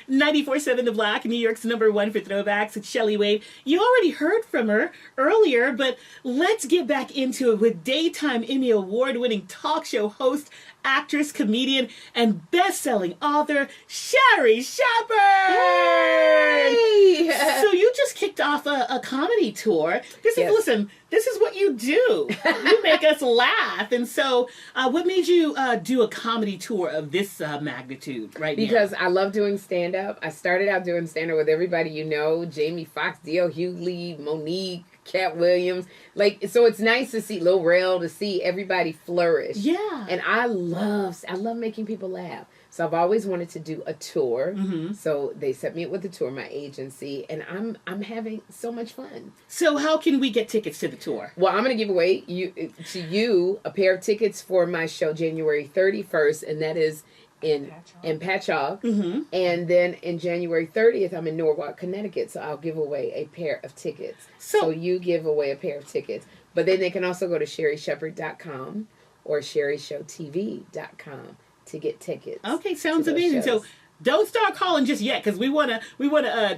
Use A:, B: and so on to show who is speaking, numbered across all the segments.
A: 94.7 The Black, New York's #1 for throwbacks. It's Shelley Wade. You already heard from her earlier, but let's get back into it with Daytime Emmy Award-winning talk show host, actress, comedian, and best-selling author, Sherri Shepherd!
B: Hey!
A: So you just kicked off a comedy tour. Listen, this is what you do. You make us laugh. And so what made you do a comedy tour of this magnitude right now?
B: Because I love doing stand-up. I started out doing stand-up with everybody you know, Jamie Foxx, D.L. Hughley, Monique, Cat Williams. So it's nice to see Lil Rel, to see everybody flourish.
A: Yeah.
B: And I love making people laugh. So I've always wanted to do a tour. Mm-hmm. So they set me up with a tour, my agency, and I'm having so much fun.
A: So how can we get tickets to the tour?
B: Well, I'm going to give away a pair of tickets for my show January 31st, and that is in Patchogue. Mm-hmm. And then in January 30th, I'm in Norwalk, Connecticut, so I'll give away a pair of tickets. So you give away a pair of tickets. But then they can also go to SherriShepherd.com or SherriShowTV.com to get tickets.
A: Okay, sounds amazing. So don't start calling just yet, because we wanna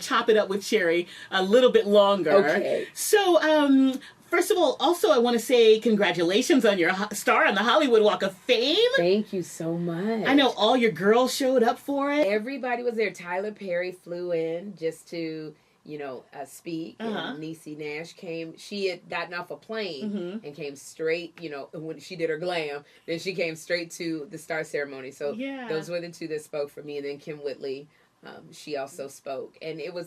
A: chop it up with Sherri a little bit longer.
B: Okay.
A: So first of all, also I want to say congratulations on your star on the Hollywood Walk of Fame.
B: Thank you so much.
A: I know all your girls showed up for it.
B: Everybody was there. Tyler Perry flew in just to speak.
A: Uh-huh.
B: And Niecy Nash came. She had gotten off a plane and came straight, when she did her glam, then she came straight to the star ceremony. So those were the two that spoke for me. And then Kim Whitley, she also spoke. And it was,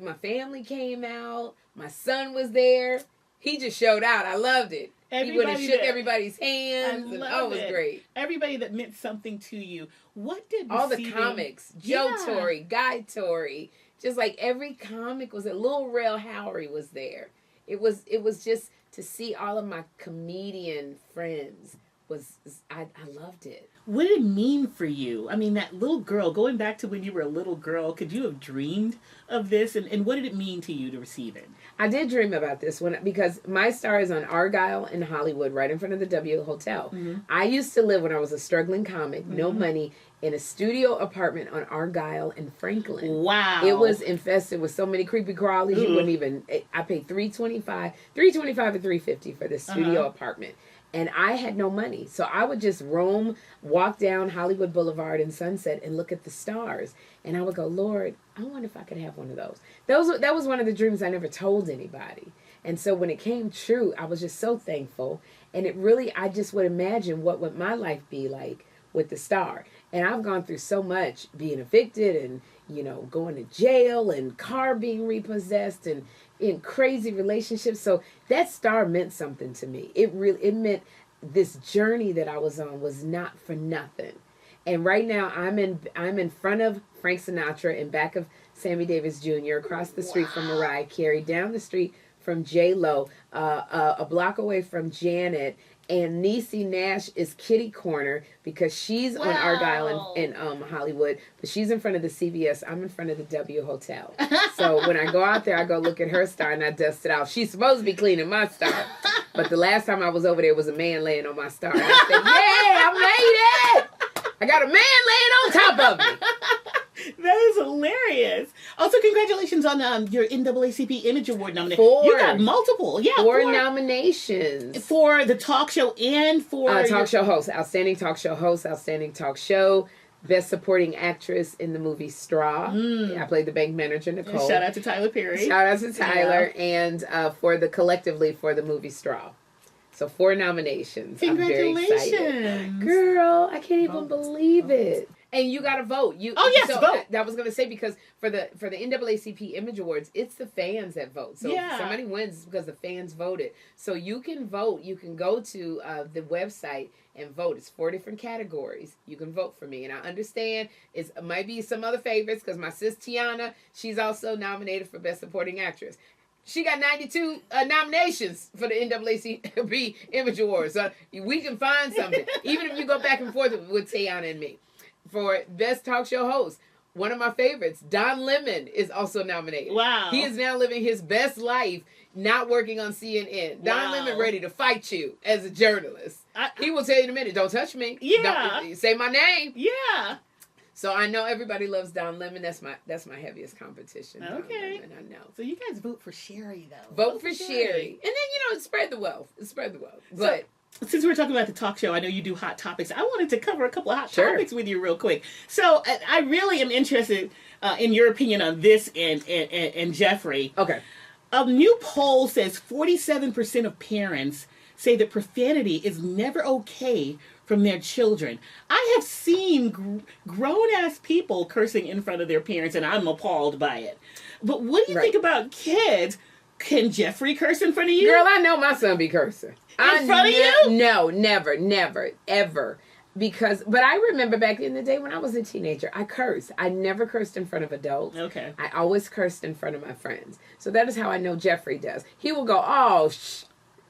B: my family came out. My son was there. He just showed out. I loved it. He went and shook everybody's hands. It was great.
A: Everybody that meant something to you. What did
B: all the comics, Joe Torre, Guy Torre, just like every comic was there. Lil Rel Howery was there. It was just to see all of my comedian friends I loved it.
A: What did it mean for you? I mean, that little girl, going back to when you were a little girl, could you have dreamed of this? And what did it mean to you to receive it?
B: I did dream about this because my star is on Argyle in Hollywood, right in front of the W Hotel. Mm-hmm. I used to live, when I was a struggling comic, no money, in a studio apartment on Argyle and Franklin.
A: Wow.
B: It was infested with so many creepy crawlies. You wouldn't even, I paid $325 or $350 for this studio apartment. And I had no money. So I would just walk down Hollywood Boulevard and Sunset and look at the stars. And I would go, Lord, I wonder if I could have one of those. That was one of the dreams I never told anybody. And so when it came true, I was just so thankful. And I just would imagine what would my life be like with the star. And I've gone through so much, being evicted and, going to jail and car being repossessed and in crazy relationships. So that star meant something to me. It meant this journey that I was on was not for nothing. And right now I'm in front of Frank Sinatra, in back of Sammy Davis Jr., across the street from Mariah Carey, down the street from J-Lo, a block away from Janet. And Niecy Nash is kitty corner because she's on Argyle in Hollywood, but she's in front of the CBS. I'm in front of the W Hotel. So when I go out there, I go look at her star and I dust it off. She's supposed to be cleaning my star. But the last time I was over there was a man laying on my star. And I said, I made it! I got a man laying on top of me.
A: That is hilarious. Also, congratulations on your NAACP Image Award nomination. You got multiple. Yeah,
B: four nominations.
A: For the talk show and for...
B: talk show host. Outstanding talk show host. Outstanding talk show. Best supporting actress in the movie Straw. I played the bank manager, Nicole.
A: And shout out to Tyler Perry.
B: Shout out to Tyler. Yeah. And for the movie Straw. So 4 nominations.
A: Congratulations.
B: I'm very excited. Girl, I can't even believe it. And you got to vote.
A: Vote.
B: I was going to say, because for the NAACP Image Awards, it's the fans that vote. So if somebody wins, it's because the fans voted. So you can vote. You can go to the website and vote. It's 4 different categories. You can vote for me. And I understand it might be some other favorites, because my sis Tiana, she's also nominated for Best Supporting Actress. She got 92 nominations for the NAACP Image Awards. So we can find something. Even if you go back and forth with Tiana and me. For Best Talk Show Host, one of my favorites, Don Lemon, is also nominated.
A: Wow.
B: He is now living his best life, not working on CNN. Don Lemon ready to fight you as a journalist. He will tell you in a minute, don't touch me.
A: Yeah.
B: Don't say my name.
A: Yeah.
B: So I know everybody loves Don Lemon. That's my heaviest competition.
A: Okay.
B: Don Lemon, I know.
A: So you guys vote for Sherri, though.
B: Vote for Sherri. And then, spread the wealth. Spread the wealth. But
A: since we're talking about the talk show, I know you do hot topics. I wanted to cover a couple of hot
B: Sure.
A: topics with you real quick. So I really am interested in your opinion on this and Jeffrey.
B: Okay.
A: A new poll says 47% of parents say that profanity is never okay from their children. I have seen grown-ass people cursing in front of their parents, and I'm appalled by it. But what do you think about kids? Can Jeffrey curse in front of you?
B: Girl, I know my son be cursing.
A: In front of you?
B: No, never, ever. But I remember back in the day when I was a teenager, I cursed. I never cursed in front of adults.
A: Okay.
B: I always cursed in front of my friends. So that is how I know Jeffrey does. He will go, oh, shh.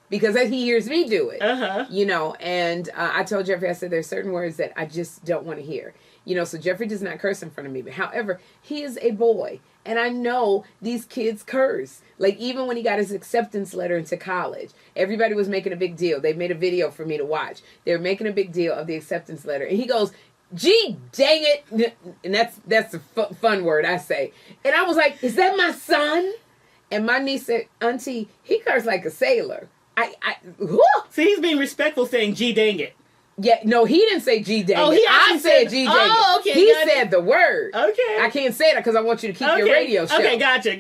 B: Because he hears me do it, and I told Jeffrey, I said, there's certain words that I just don't want to hear, so Jeffrey does not curse in front of me. But however, he is a boy, and I know these kids curse. Like, even when he got his acceptance letter into college, everybody was making a big deal. They made a video for me to watch. They were making a big deal of the acceptance letter, and he goes, gee, dang it, and that's a fun word, I say. And I was like, is that my son? And my niece said, Auntie, he cursed like a sailor.
A: So he's being respectful, saying, gee, dang it.
B: Yeah, no, he didn't say gee, dang it. I said gee, dang it.
A: Okay.
B: He said the word.
A: Okay.
B: I can't say that because I want you to keep your radio show.
A: Okay, gotcha.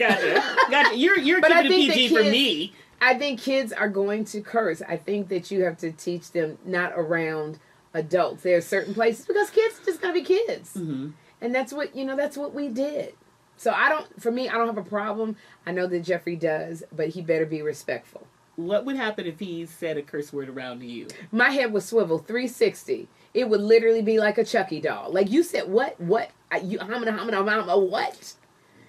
A: You're keeping it PG for me.
B: I think kids are going to curse. I think that you have to teach them not around adults. There are certain places because kids are just going to be kids. Mm-hmm. And that's what we did. So I don't have a problem. I know that Jeffrey does, but he better be respectful.
A: What would happen if he said a curse word around you?
B: My head would swivel 360. It would literally be like a Chucky doll. Like you said, what? What? What?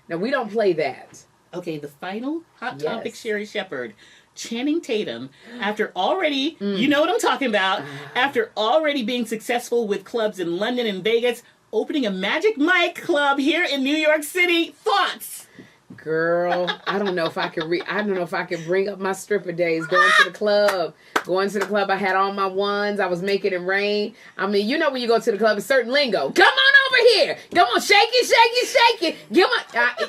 B: Now, we don't play that.
A: Okay, the final hot topic, Sherri Shepherd. Channing Tatum, after already, you know what I'm talking about, after already being successful with clubs in London and Vegas, opening a Magic Mike club here in New York City. Thoughts?
B: Girl, I don't know if I could bring up my stripper days, going to the club. I had all my ones. I was making it rain. I mean, when you go to the club, a certain lingo. Come on over here. Come on, shake it.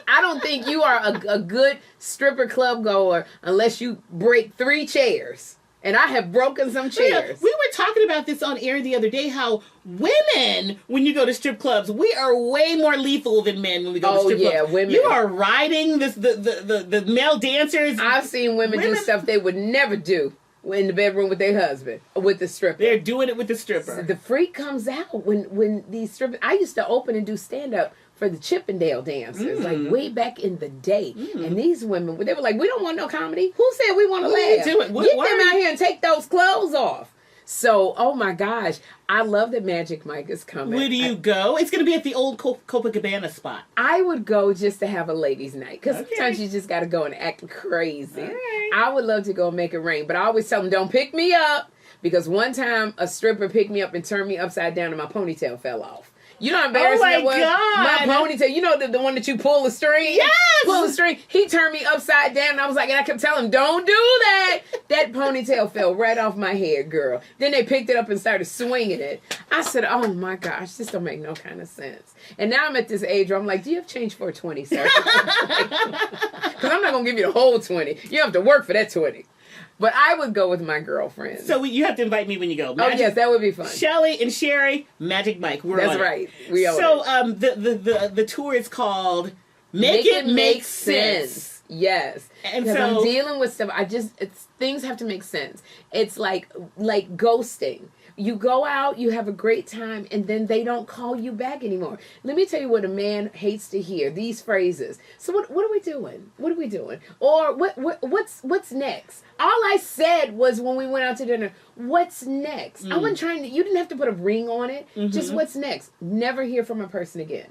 B: I don't think you are a good stripper club goer unless you break 3 chairs. And I have broken some chairs.
A: We were talking about this on air the other day, how women, when you go to strip clubs, we are way more lethal than men when we go to strip clubs. Oh, yeah, women. You are riding the male dancers.
B: I've seen women do stuff they would never do in the bedroom with their husband, with the stripper.
A: They're doing it with the stripper.
B: So the freak comes out when these strippers... I used to open and do stand-up for the Chippendale dancers, like way back in the day. And these women, they were like, we don't want no comedy. Who said we want to laugh? Get them out here and take those clothes off. So, oh my gosh, I love that Magic Mike is coming.
A: Where do you go? It's going to be at the old Copacabana spot.
B: I would go just to have a ladies' night, because sometimes you just got to go and act crazy. Right. I would love to go and make it rain, but I always tell them, don't pick me up, because one time a stripper picked me up and turned me upside down and my ponytail fell off. You know how embarrassing it was?
A: God.
B: My ponytail, you know the one that you pull the string?
A: Yes!
B: Pull the string. He turned me upside down and I was like, and I kept telling him, don't do that. That ponytail fell right off my head, girl. Then they picked it up and started swinging it. I said, oh my gosh, this don't make no kind of sense. And now I'm at this age where I'm like, do you have change for a 20, sir? Because I'm not going to give you the whole 20. You have to work for that 20. But I would go with my girlfriend.
A: So you have to invite me when you go.
B: Yes, that would be fun.
A: Shelley and Sherri, Magic Mike.
B: That's right. We own
A: it. The tour is called Make It Make Sense.
B: Yes.
A: And
B: so
A: I'm
B: dealing with stuff. Things have to make sense. It's like ghosting. You go out, you have a great time, and then they don't call you back anymore. Let me tell you what a man hates to hear, these phrases. So what are we doing? What are we doing? Or what's next? All I said was when we went out to dinner, what's next? I wasn't trying to, you didn't have to put a ring on it. Just what's next? Never hear from a person again.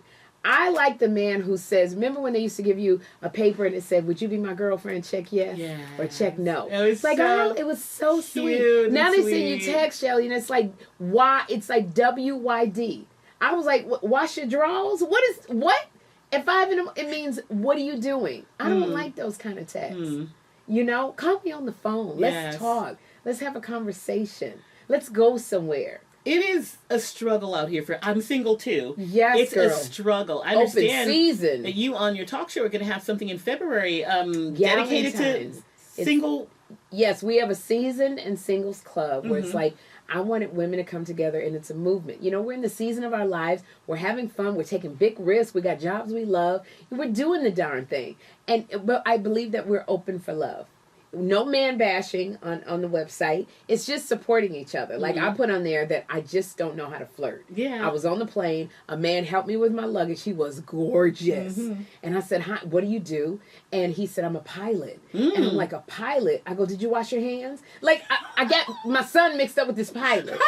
B: I like the man who says, remember when they used to give you a paper and it said, would you be my girlfriend? Check yes, or check no. It was so sweet. Now they send you text, Shelley, and it's like WYD. I was like, wash your drawers? What? At 5 in the morning, it means, what are you doing? I don't like those kind of texts. Call me on the phone. Let's talk. Let's have a conversation. Let's go somewhere.
A: It is a struggle out here I'm single too.
B: Yes,
A: it's
B: girl.
A: a struggle. I
B: Open
A: understand
B: season.
A: that you on your talk show are going to have something in February dedicated to single.
B: Yes, we have a season and singles club where it's like, I wanted women to come together and it's a movement. You know, we're in the season of our lives. We're having fun. We're taking big risks. We got jobs we love. We're doing the darn thing. But I believe that we're open for love. No man bashing on the website. It's just supporting each other. Like I put on there that I just don't know how to flirt.
A: Yeah.
B: I was on the plane. A man helped me with my luggage. He was gorgeous. And I said, "Hi, what do you do?" And he said, "I'm a pilot." And I'm like, "A pilot?" I go, "Did you wash your hands?" Like I got my son mixed up with this pilot.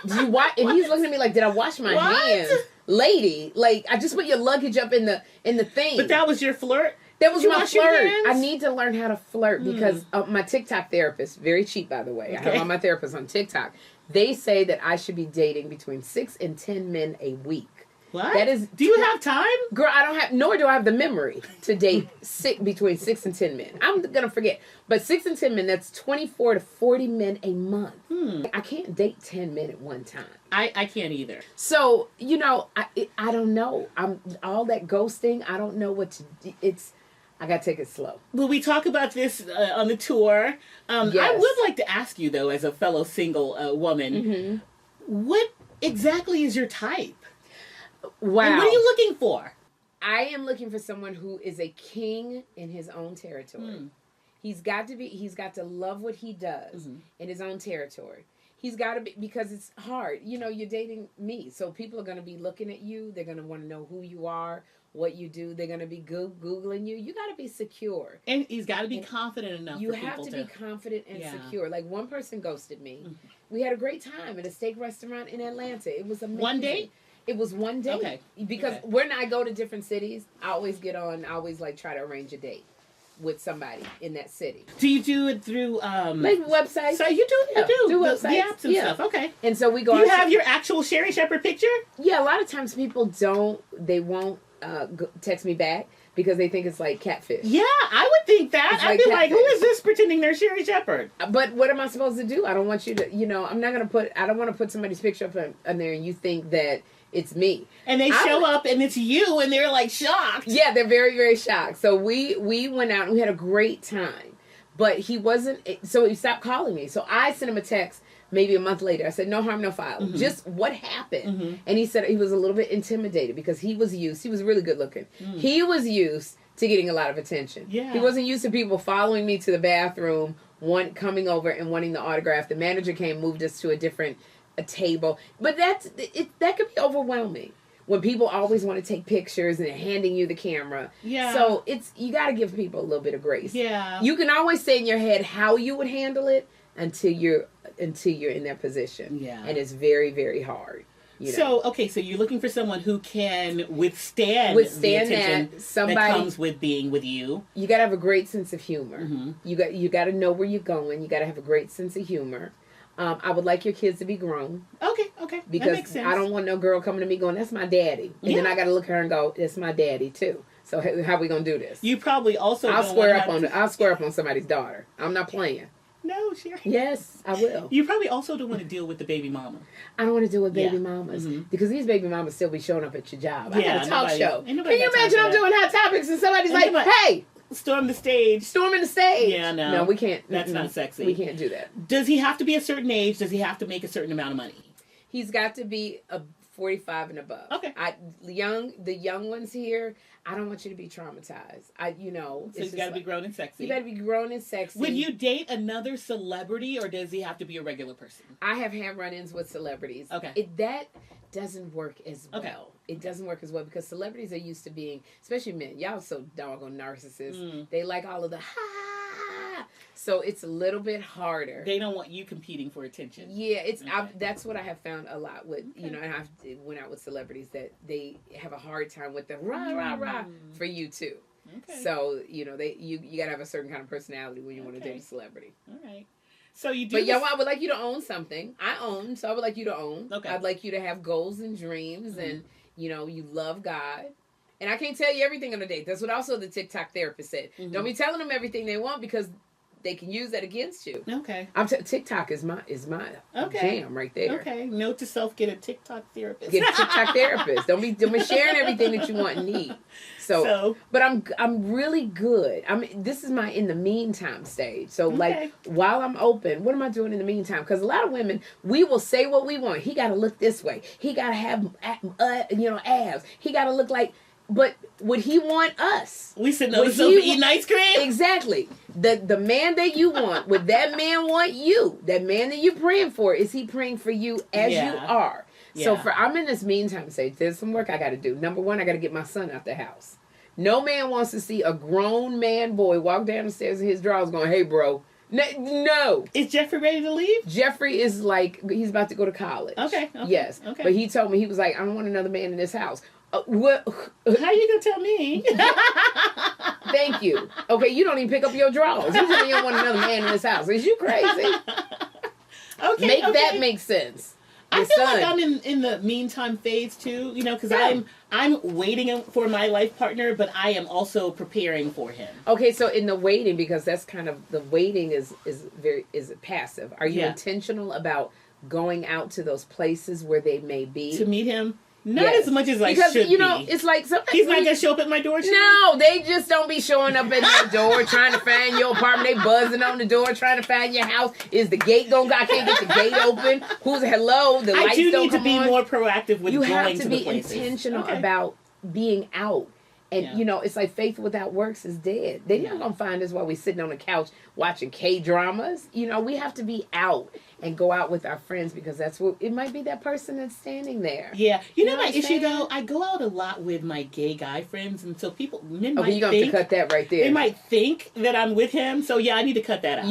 B: Did you wash? And he's looking at me like, "Did I wash my hands?" Lady, like I just put your luggage up in the thing.
A: But that was your flirt?
B: That was my flirt. I need to learn how to flirt because my TikTok therapist, very cheap by the way, I have all my therapists on TikTok. They say that I should be dating between 6 and 10 men a week.
A: What?
B: That is.
A: Do you have time?
B: Girl, I don't have, nor do I have the memory to date between 6 and 10 men. I'm going to forget. But 6 and 10 men, that's 24 to 40 men a month. I can't date 10 men at one time.
A: I can't either.
B: So, you know, I don't know. All that ghosting, I don't know what to do. I got to take it slow.
A: Will we talk about this on the tour?
B: Yes.
A: I would like to ask you, though, as a fellow single woman, what exactly is your type?
B: Wow.
A: And what are you looking for?
B: I am looking for someone who is a king in his own territory. He's got to love what he does in his own territory. He's got to be, because it's hard. You know, you're dating me, so people are going to be looking at you. They're going to want to know who you are, what you do. They're going to be Googling you. You got to be secure.
A: And he's got to be confident enough
B: You
A: for
B: have
A: people
B: to be confident and secure. Like one person ghosted me. We had a great time at a steak restaurant in Atlanta. It was amazing.
A: One date?
B: It was one date.
A: Okay.
B: Because when I go to different cities, I always like try to arrange a date with somebody in that city.
A: Do you do it through
B: like websites?
A: So you do
B: websites,
A: the apps and stuff. Okay.
B: And so we go.
A: Do you have your actual Sherri Shepherd picture?
B: Yeah, a lot of times people won't text me back because they think it's like catfish.
A: Yeah, I would think that.
B: It's
A: I'd
B: like
A: be like,
B: catfish.
A: who is this pretending they're Sherri Shepherd?
B: But what am I supposed to do? I don't want you to, I'm not going to I don't want to put somebody's picture up on there and you think that it's me.
A: And they show up and it's you and they're like shocked.
B: Yeah, they're very, very shocked. So we went out and we had a great time. But he wasn't, so he stopped calling me. So I sent him a text maybe a month later. I said, no harm, no foul. Just what happened? And he said he was a little bit intimidated because he was really good looking. He was used to getting a lot of attention.
A: Yeah.
B: He wasn't used to people following me to the bathroom, coming over and wanting the autograph. The manager moved us to a table. But that could be overwhelming when people always want to take pictures and they're handing you the camera.
A: Yeah.
B: So you got to give people a little bit of grace.
A: Yeah.
B: You can always say in your head how you would handle it until you're in that position.
A: Yeah.
B: And it's very, very hard.
A: So you're looking for someone who can withstand the attention that comes with being with you. You
B: got to have a great sense of humor. You got to know where you're going. You got to have a great sense of humor. I would like your kids to be grown.
A: Okay.
B: Because
A: that makes sense.
B: I don't want no girl coming to me going, that's my daddy. And then I got to look at her and go, that's my daddy too. So how we going to do this?
A: You probably also
B: I'll square up on somebody's daughter. I'm not playing.
A: No, Sherri.
B: Yes, I will.
A: You probably also don't want to deal with the baby mama.
B: I don't want to deal with baby mamas. Because these baby mamas still be showing up at your job. I got a talk show. Can you imagine I'm doing Hot Topics and somebody's like, hey!
A: Storming the stage.
B: Yeah, no. No, we can't.
A: That's not sexy.
B: We can't do that.
A: Does he have to be a certain age? Does he have to make a certain amount of money?
B: He's got to be 45 and above. Okay. The young ones here, I don't want you to be traumatized. So
A: he's got to be grown and sexy.
B: You got to be grown and sexy.
A: Would you date another celebrity, or does he have to be a regular person?
B: I have had run-ins with celebrities. Okay. That doesn't work as well. Okay. It doesn't work as well because celebrities are used to being, especially men, y'all so doggone narcissists. They like all of the so it's a little bit harder.
A: They don't want you competing for attention.
B: Yeah, that's what I have found a lot with, and I've went out with celebrities that they have a hard time with the rah for you too. Okay. So, you got to have a certain kind of personality when you want to date a celebrity.
A: All right. So you do.
B: But I would like you to own something. I own, so I would like you to own. Okay. I'd like you to have goals and dreams, and you love God. And I can't tell you everything on a date. That's what also the TikTok therapist said. Don't be telling them everything they want because they can use that against you.
A: Okay.
B: TikTok is my jam right there.
A: Okay. Note to self: get a TikTok therapist.
B: Get a TikTok therapist. Don't be sharing everything that you want and need. So, but I'm really good. This is my in the meantime stage. So like while I'm open, what am I doing in the meantime? Because a lot of women, we will say what we want. He got to look this way. He got to have abs. He got to look like. But would he want us?
A: We sitting on the sofa eating ice cream?
B: Exactly. The man that you want, would that man want you? That man that you're praying for, is he praying for you as you are? Yeah. So I'm in this meantime stage. There's some work I got to do. Number one, I got to get my son out the house. No man wants to see a grown man boy walk down the stairs in his drawers going, "Hey, bro." No.
A: Is Jeffrey ready to leave?
B: Jeffrey is like, he's about to go to college.
A: Okay.
B: Yes.
A: Okay.
B: But he told me, he was like, "I don't want another man in this house." What?
A: How you gonna tell me?
B: Thank you. Okay, you don't even pick up your drawers. You tell me you don't want another man in this house. Is you crazy?
A: Okay.
B: That make sense.
A: I feel like I'm in the meantime phase too, because I'm waiting for my life partner, but I am also preparing for him.
B: Okay, so in the waiting, because that's kind of, the waiting is passive. Are you intentional about going out to those places where they may be?
A: To meet him? Not as much as I should be.
B: Because, it's like sometimes
A: he's not going to show up at my door?
B: No, they just don't be showing up at my door trying to find your apartment. They buzzing on the door trying to find your house. Is the gate going? I can't get the gate open. Who's hello? The lights don't come on.
A: I do need to be more proactive with going to the places.
B: You have to be intentional about being out. And, it's like faith without works is dead. They're not going to find us while we're sitting on the couch watching K-dramas. We have to be out and go out with our friends, because that's what, it might be that person that's standing there.
A: Yeah. You know my issue, though? I go out a lot with my gay guy friends, and so men might
B: you're going to have to cut that right there.
A: They might think that I'm with him, so I need to cut that out.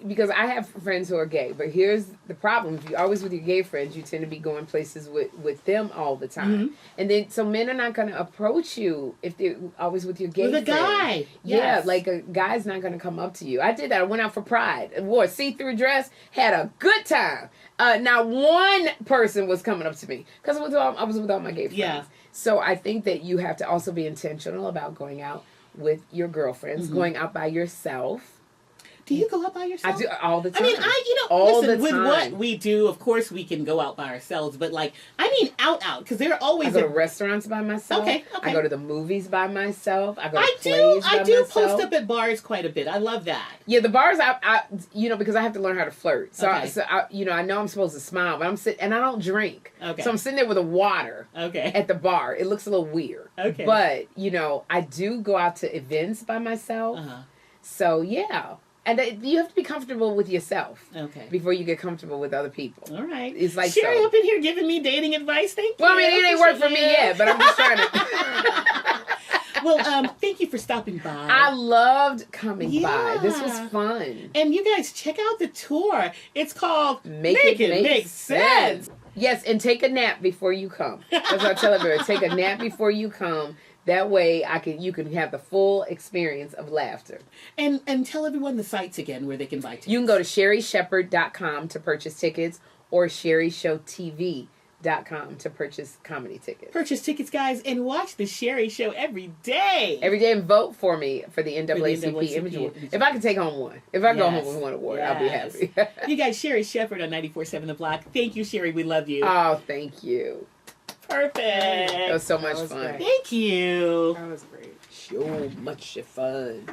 B: Because I have friends who are gay, but here's the problem. If you're always with your gay friends, you tend to be going places with them all the time. Mm-hmm. And then, so men are not going to approach you if they're always with your gay friends.
A: With a guy.
B: Yeah, like a guy's not going to come up to you. I did that. I went out for Pride, wore a see-through dress, had a good time. Not one person was coming up to me, because I was with all my gay friends. Yeah. So I think that you have to also be intentional about going out with your girlfriends, going out by yourself.
A: Do you go out by yourself?
B: I do all the time.
A: Listen, with what we do, of course we can go out by ourselves, but out, because there are always...
B: I go to restaurants by myself.
A: Okay.
B: I go to the movies by myself. I go to plays by myself.
A: I do post up at bars quite a bit. I love that.
B: Yeah, the bars, I because I have to learn how to flirt. So, I know I'm supposed to smile, but I'm sitting, and I don't drink. Okay. So I'm sitting there with a water at the bar. It looks a little weird. Okay. But, I do go out to events by myself. Uh-huh. So, yeah. And you have to be comfortable with yourself before you get comfortable with other people.
A: All right.
B: It's like
A: Sherri up in here giving me dating advice. Thank you.
B: Well, it ain't worked for me yet, but I'm just trying to...
A: Well, thank you for stopping by.
B: I loved coming by. This was fun.
A: And you guys, check out the tour. It's called Make It Make Sense.
B: Yes, and take a nap before you come. That's what I tell everybody. Take a nap before you come. That way, you can have the full experience of laughter.
A: And tell everyone the sites again where they can buy tickets.
B: You can go to sherryshepherd.com to purchase tickets, or sherryshowtv.com to purchase comedy tickets.
A: Purchase tickets, guys, and watch the Sherri Show every day.
B: Every day, and vote for me for the NAACP Image Award. If I can take home one. If I go home with one award, I'll be happy.
A: You guys, Sherri Shepherd on 94.7 The Block. Thank you, Sherri. We love you.
B: Oh, thank you.
A: Perfect.
B: That was so much fun.
A: Great. Thank you.
B: That was great. So much fun.